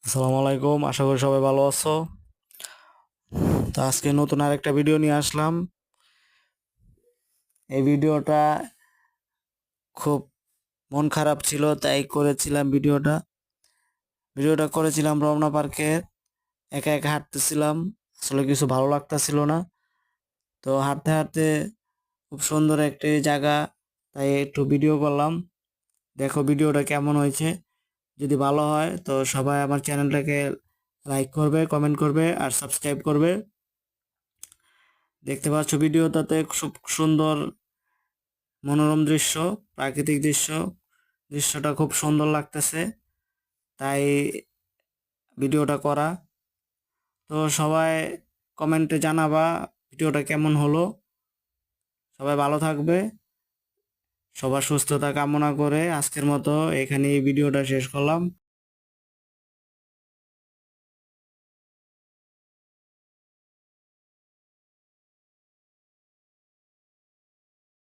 আসসালামু আলাইকুম, আশা করি সবাই ভালো আছো। তো আজকে নতুন আরেকটা ভিডিও নিয়ে আসলাম। এই ভিডিওটা খুব মন খারাপ ছিল, তাই করেছিলাম ভিডিওটা করেছিলাম রমনা পার্কে। একা একা হাঁটতেছিলাম, আসলে কিছু ভালো লাগতেছিল না। তো হাঁটতে হাঁটতে খুব সুন্দর একটি জায়গা, তাই একটু ভিডিও করলাম। দেখো ভিডিওটা কেমন হয়েছে। যদি ভালো হয় তো সবাই আমার চ্যানেলটাকে লাইক করবে, কমেন্ট করবে আর সাবস্ক্রাইব করবে। দেখতে পাচ্ছ ভিডিওটাতে খুব সুন্দর মনোরম দৃশ্য, প্রাকৃতিক দৃশ্যটা খুব সুন্দর লাগতেছে, তাই ভিডিওটা করা। তো সবাই কমেন্টে জানাবা ভিডিওটা কেমন হলো। সবাই ভালো থাকবে, সবার সুস্থতা কামনা করে আজকের মতো এখানেই ভিডিওটা শেষ করলাম।